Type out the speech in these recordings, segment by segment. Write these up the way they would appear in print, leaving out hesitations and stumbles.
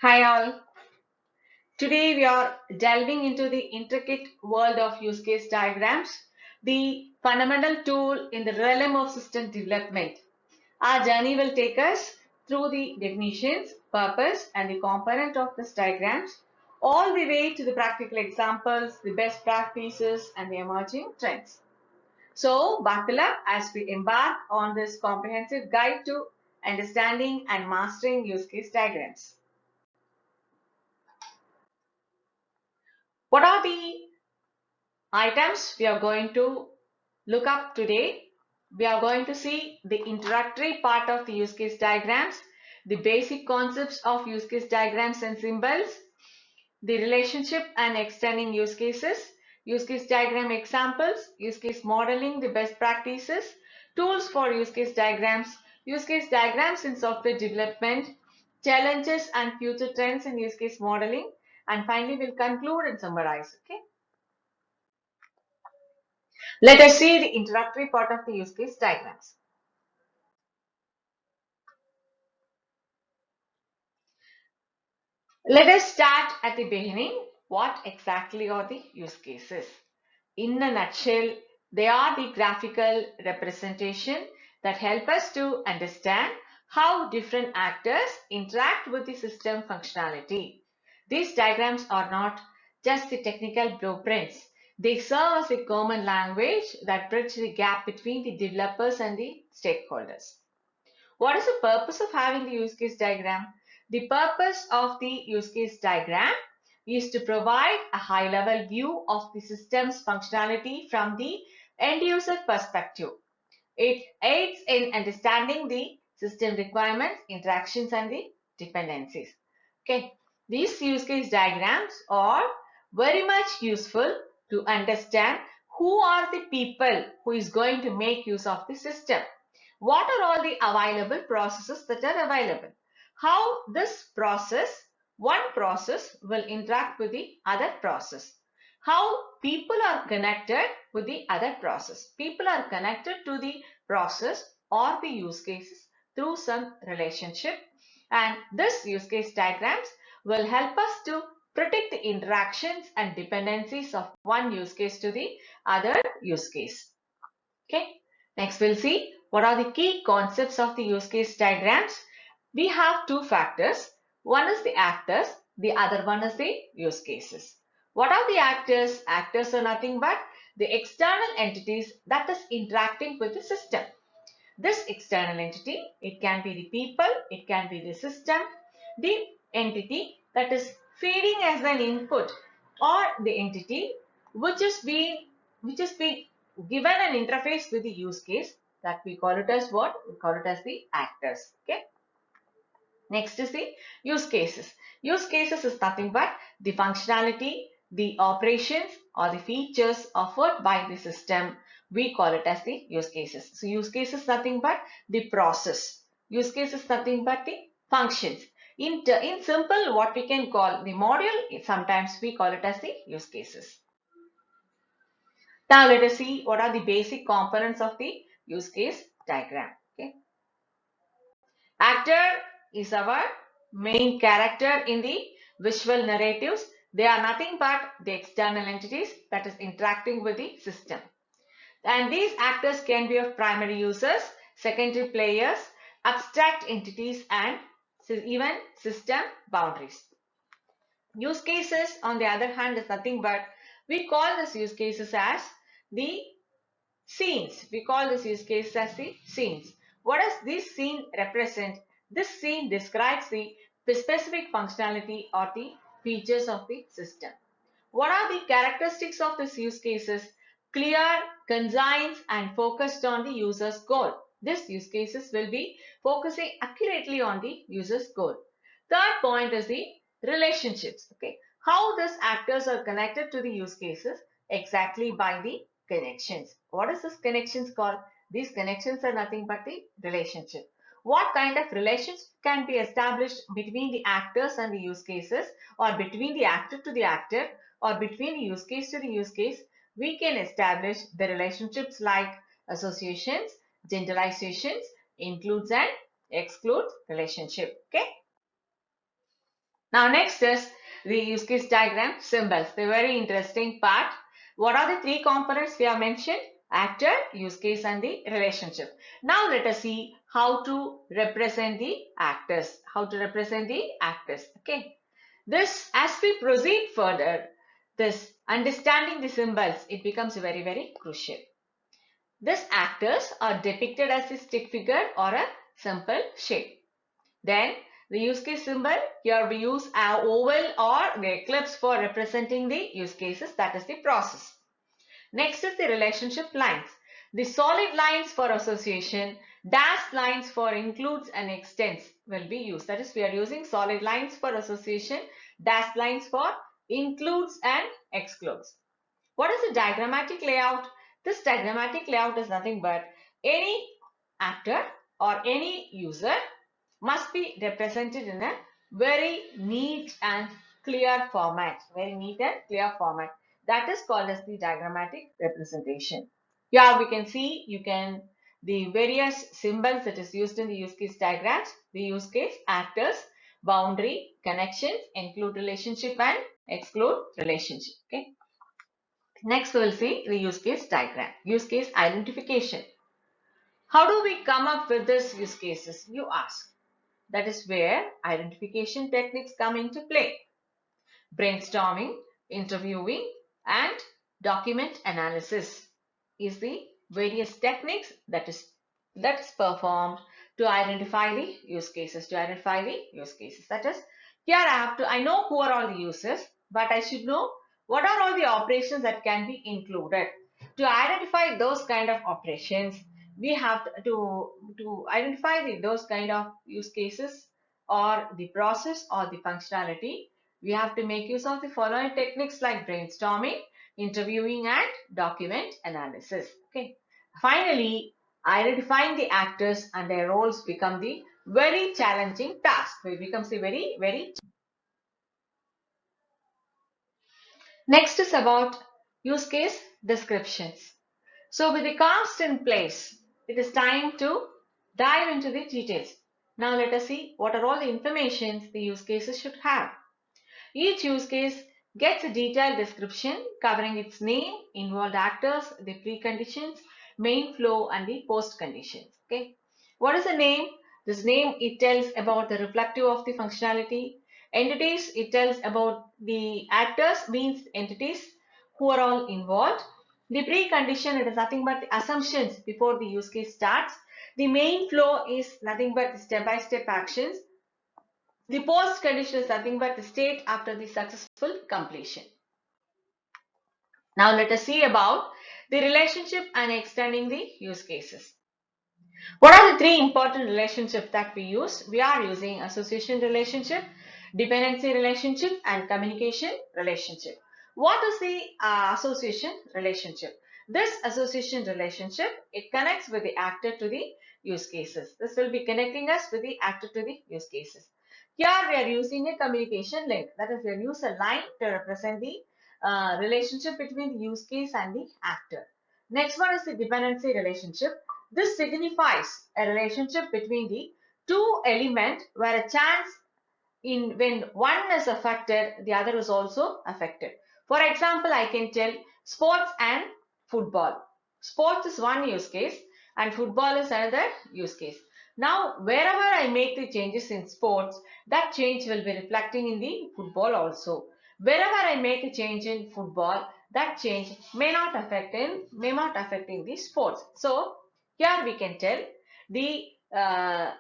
Hi all. Today we are delving into the intricate world of use case diagrams, the fundamental tool in the realm of system development. Our journey will take us through the definitions, purpose, and the component of these diagrams, all the way to the practical examples, the best practices, and the emerging trends. So, buckle up as we embark on this comprehensive guide to understanding and mastering use case diagrams. What are the items we are going to look up today? We are going to see the introductory part of the use case diagrams, the basic concepts of use case diagrams and symbols, the relationship and extending use cases, use case diagram examples, use case modeling, the best practices, tools for use case diagrams in software development, challenges and future trends in use case modeling, and finally we'll conclude and summarize. Okay. Let us see the introductory part of the use case diagrams. Let us start at the beginning. What exactly are the use cases? In a nutshell, they are the graphical representation that help us to understand how different actors interact with the system functionality. These diagrams are not just the technical blueprints. They serve as a common language that bridge the gap between the developers and the stakeholders. What is the purpose of having the use case diagram? The purpose of the use case diagram is to provide a high level view of the system's functionality from the end user perspective. It aids in understanding the system requirements, interactions, and the dependencies. Okay, these use case diagrams are very much useful to understand who are the people who is going to make use of the system. What are all the available processes that are available? How this process, one process will interact with the other process. How people are connected with the other process. People are connected to the process or the use cases through some relationship, and this use case diagrams will help us to predict the interactions and dependencies of one use case to the other use case. Okay. Next we'll see what are the key concepts of the use case diagrams. We have two factors. One is the actors, the other one is the use cases. What are the actors? Actors are nothing but the external entities that is interacting with the system. This external entity, it can be the people, it can be the system, the entity that is feeding as an input, or the entity which is being given an interface with the use case, that we call it as what? We call it as the actors. Okay. Next is the use cases. Use cases is nothing but the functionality, the operations or the features offered by the system. We call it as the use cases. So use case is nothing but the process. Use case is nothing but the functions. In simple, what we can call the module, sometimes we call it as the use cases. Now let us see what are the basic components of the use case diagram. Okay. Actor is our main character in the visual narratives. They are nothing but the external entities that is interacting with the system. And these actors can be of primary users, secondary players, abstract entities, and even system boundaries. Use cases, on the other hand, is nothing but, we call this use cases as the scenes. We call this use case as the scenes. What does this scene represent? This scene describes the specific functionality or the features of the system. What are the characteristics of these use cases? Clear, concise, and focused on the user's goal. This use cases will be focusing accurately on the user's goal. Third point is the relationships. Okay, how these actors are connected to the use cases? Exactly by the connections. What is this connections called? These connections are nothing but the relationship. What kind of relations can be established between the actors and the use cases, or between the actor to the actor, or between the use case to the use case? We can establish the relationships like associations, generalizations, includes and excludes relationship. Okay. Now next is the use case diagram symbols, the very interesting part. What are the three components we have mentioned? Actor, use case and the relationship. Now let us see how to represent the actors. How to represent the actors. Okay. This, as we proceed further, this understanding the symbols, it becomes very, very crucial. These actors are depicted as a stick figure or a simple shape. Then the use case symbol, here we use our oval or the ellipse for representing the use cases, that is the process. Next is the relationship lines. The solid lines for association, dashed lines for includes and extends will be used. That is, we are using solid lines for association, dashed lines for includes and excludes. What is the diagrammatic layout? This diagrammatic layout is nothing but any actor or any user must be represented in a very neat and clear format. Very neat and clear format. That is called as the diagrammatic representation. Here we can see the various symbols that is used in the use case diagrams, the use case, actors, boundary, connections, include relationship and exclude relationship. Okay. Next we will see the use case diagram, use case identification. How do we come up with this use cases, you ask? That is where identification techniques come into play. Brainstorming, interviewing, and document analysis is the various techniques that is performed to identify the use cases. That is, here I know who are all the users, but I should know what are all the operations that can be included. To identify those kind of operations, we have to identify those kind of use cases or the process or the functionality. We have to make use of the following techniques like brainstorming, interviewing, and document analysis. Okay. Finally, identifying the actors and their roles become the very challenging task. It becomes a very, very. Next is about use case descriptions. So with the cast in place, it is time to dive into the details. Now let us see what are all the information the use cases should have. Each use case gets a detailed description covering its name, involved actors, the preconditions, main flow, and the post conditions. Okay. What is the name? This name, it tells about the reflective of the functionality. Entities, it tells about the actors, means entities who are all involved. The precondition, it is nothing but the assumptions before the use case starts. The main flow is nothing but step-by-step actions. The post condition is nothing but the state after the successful completion. Now let us see about the relationship and extending the use cases. What are the three important relationships that we use? We are using association relationship, dependency relationship, and communication relationship. What is the association relationship? This association relationship, it connects with the actor to the use cases. This will be connecting us with the actor to the use cases. Here we are using a communication link. That is, we use a line to represent the relationship between the use case and the actor. Next one is the dependency relationship. This signifies a relationship between the two elements where a chance in when one is affected, the other is also affected. For example, I can tell sports and football. Sports is one use case and football is another use case. Now, wherever I make the changes in sports, that change will be reflecting in the football also. Wherever I make a change in football, that change may not affect in the sports. So here we can tell the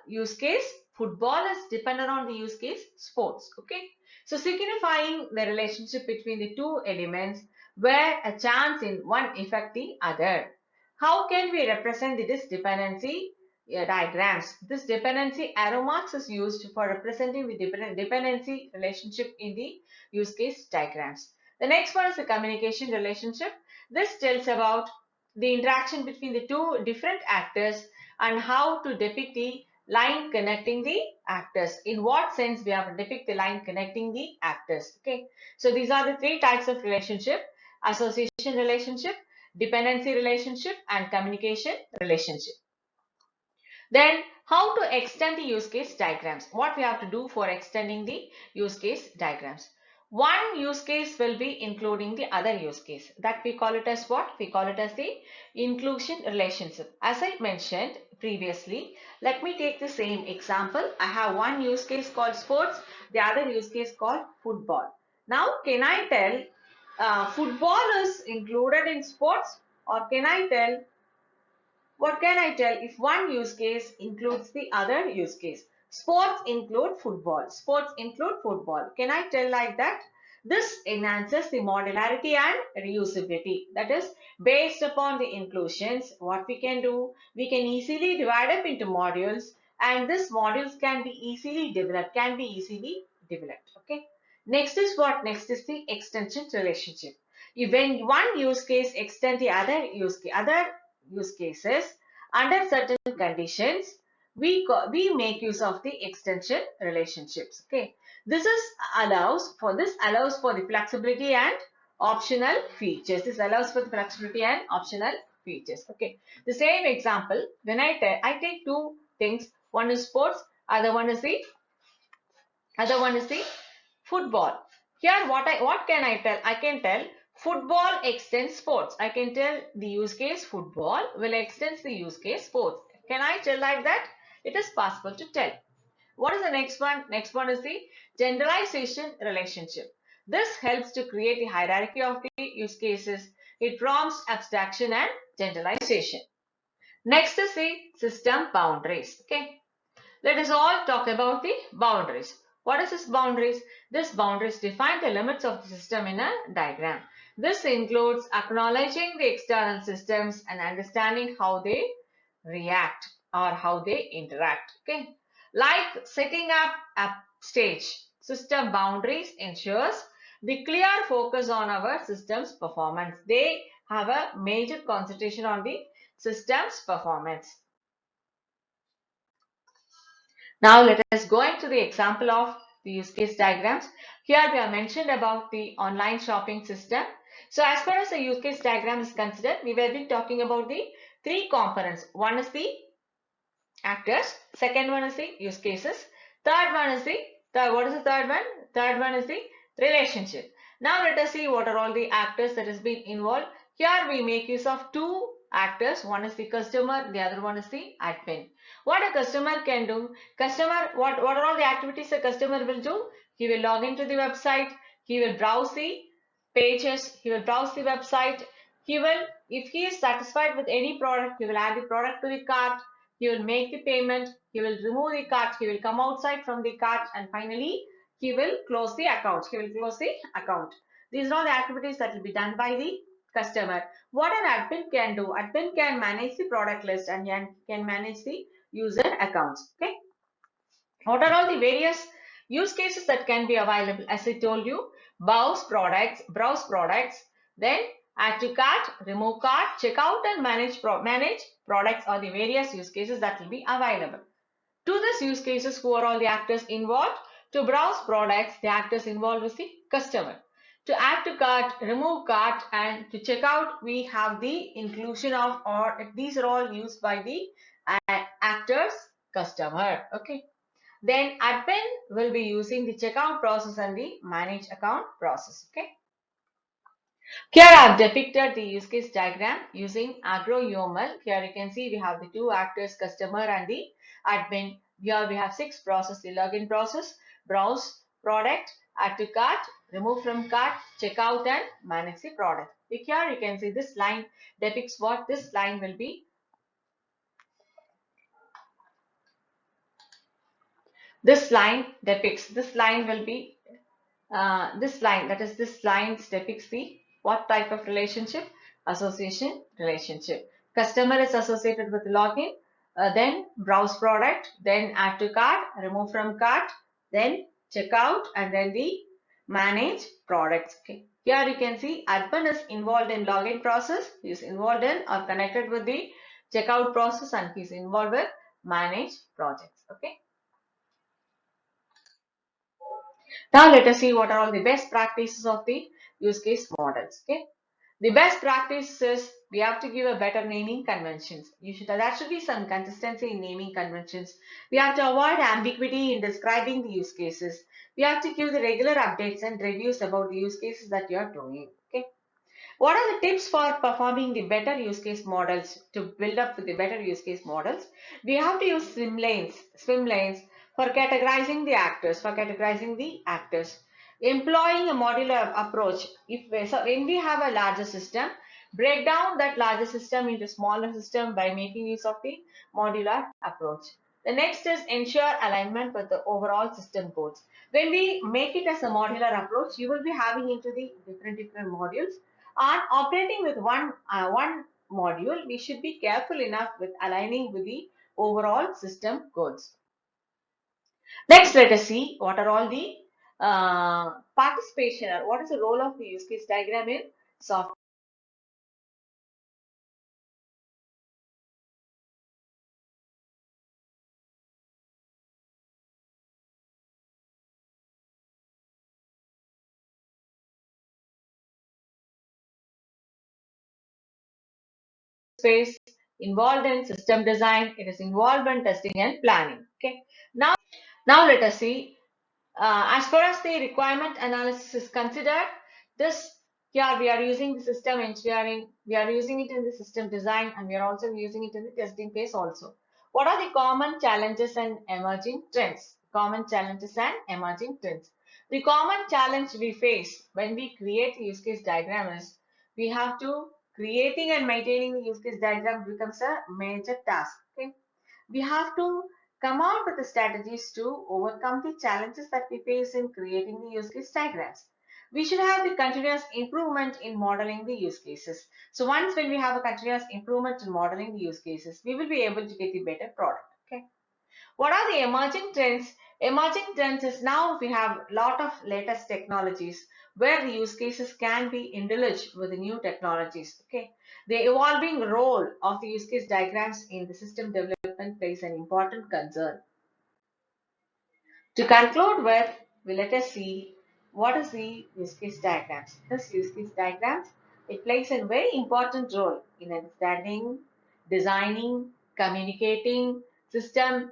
use case football is dependent on the use case sports. Okay. So signifying the relationship between the two elements where a chance in one affect the other. How can we represent this dependency diagrams? This dependency arrow marks is used for representing the dependency relationship in the use case diagrams. The next one is the communication relationship. This tells about the interaction between the two different actors and how to depict the line connecting the actors. In what sense we have to depict the line connecting the actors. Okay. So these are the three types of relationship: association relationship, dependency relationship, and communication relationship. Then how to extend the use case diagrams. What we have to do for extending the use case diagrams. One use case will be including the other use case. That we call it as what? We call it as the inclusion relationship. As I mentioned previously, let me take the same example. I have one use case called sports, the other use case called football. Now, can I tell football is included in sports, or can I tell what can I tell if one use case includes the other use case? Sports include football. Sports include football. Can I tell like that? This enhances the modularity and reusability. That is based upon the inclusions. What we can do, we can easily divide up into modules, and these modules can be easily developed. Okay. Next is what? Next is the extension relationship. When one use case extend the other use cases under certain conditions, we make use of the extension relationships. Okay, this allows for the flexibility and optional features. This allows for the flexibility and optional features. Okay, the same example, when I take two things, one is sports, other one is the football. Here what can I tell? I can tell football extends sports. I can tell the use case football will extend the use case sports. Can I tell like that? It is possible to tell. What is the next one? Next one is the generalization relationship. This helps to create the hierarchy of the use cases. It prompts abstraction and generalization. Next is the system boundaries. Okay. Let us all talk about the boundaries. What is this boundaries? This boundaries define the limits of the system in a diagram. This includes acknowledging the external systems and understanding how they react or how they interact. Okay, like setting up a stage. System boundaries ensures the clear focus on our system's performance. They have a major concentration on the system's performance. Now let us go into the example of the use case diagrams. Here we have mentioned about the online shopping system. So as far as the use case diagram is considered, we will be talking about the three components. One is the actors, second one is the use cases, third one is the what is the third one? Third one is the relationship. Now let us see what are all the actors that has been involved. Here we make use of two actors. One is the customer, the other one is the admin. What a customer can do, what are all the activities a customer will do? He will log into the website, he will browse the pages, he will browse the website, he will, if he is satisfied with any product, he will add the product to the cart, he will make the payment, he will remove the cart, he will come outside from the cart, and finally he will close the account. These are all the activities that will be done by the customer. What an admin can do, admin can manage the product list and can manage the user accounts. Okay, what are all the various use cases that can be available? As I told you, browse products, then add to cart, remove cart, check out, and manage products are the various use cases that will be available. To this use cases, who are all the actors involved? To browse products, the actors involved is the customer. To add to cart, remove cart, and to check out, we have the inclusion of, or these are all used by the actors customer. Okay. Then admin will be using the checkout process and the manage account process. Okay. Here I have depicted the use case diagram using agro-UML. Here you can see we have the two actors, customer and the admin. Here we have six processes: the login process, browse product, add to cart, remove from cart, check out, and manage the product. Here you can see this line depicts what this line will be. This line will be this line, that is this line depicts the what type of relationship? Association relationship. Customer is associated with login, then browse product, then add to cart, remove from cart, then checkout, and then the manage products. Okay. Here you can see admin is involved in login process, he is involved in or connected with the checkout process, and he is involved with manage projects. Okay. Now let us see what are all the best practices of the use case models. Okay. The best practice is we have to give a better naming conventions. There should be some consistency in naming conventions. We have to avoid ambiguity in describing the use cases. We have to give the regular updates and reviews about the use cases that you are doing. Okay. What are the tips for performing the better use case models to build up the better use case models? We have to use swim lanes for categorizing the actors, Employing a modular approach. So when we have a larger system, break down that larger system into smaller system by making use of the modular approach. The next is ensure alignment with the overall system goals. When we make it as a modular approach, you will be having into the different modules and operating with one module. We should be careful enough with aligning with the overall system goals. Next, let us see what are all the participation or what is the role of the use case diagram in software space involved in system design. It is involved in testing and planning. Okay. Now let us see. As far as the requirement analysis is considered, this here we are using the system engineering, we are using it in the system design, and we are also using it in the testing phase also. What are the common challenges and emerging trends? Common challenges and emerging trends. The common challenge we face when we create use case diagram is we have to creating and maintaining the use case diagram becomes a major task. Okay, we have to come out with the strategies to overcome the challenges that we face in creating the use case diagrams. We should have the continuous improvement in modeling the use cases. So once when we have a continuous improvement in modeling the use cases, we will be able to get a better product. Okay. What are the emerging trends? Emerging trends is now we have a lot of latest technologies where the use cases can be indulged with the new technologies. Okay. The evolving role of the use case diagrams in the system development plays an important concern. To conclude with, let us see what is the use case diagrams. This use case diagrams, it plays a very important role in understanding, designing, communicating system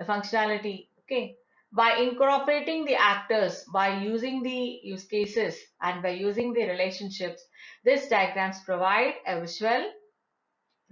functionality. Okay, by incorporating the actors, by using the use cases, and by using the relationships, these diagrams provide a visual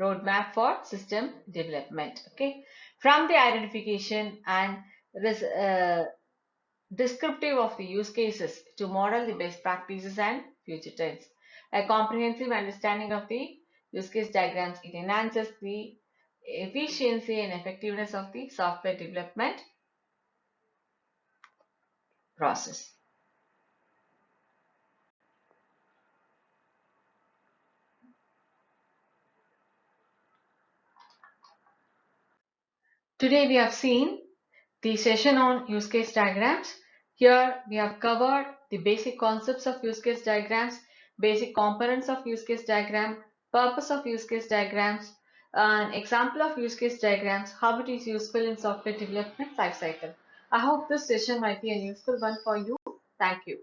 roadmap for system development. Okay, from the identification and this descriptive of the use cases to model the best practices and future trends. A comprehensive understanding of the use case diagrams, it enhances the efficiency and effectiveness of the software development process. Today we have seen the session on use case diagrams. Here we have covered the basic concepts of use case diagrams, basic components of use case diagram, purpose of use case diagrams, an example of use case diagrams, how it is useful in software development lifecycle. I hope this session might be a useful one for you. Thank you.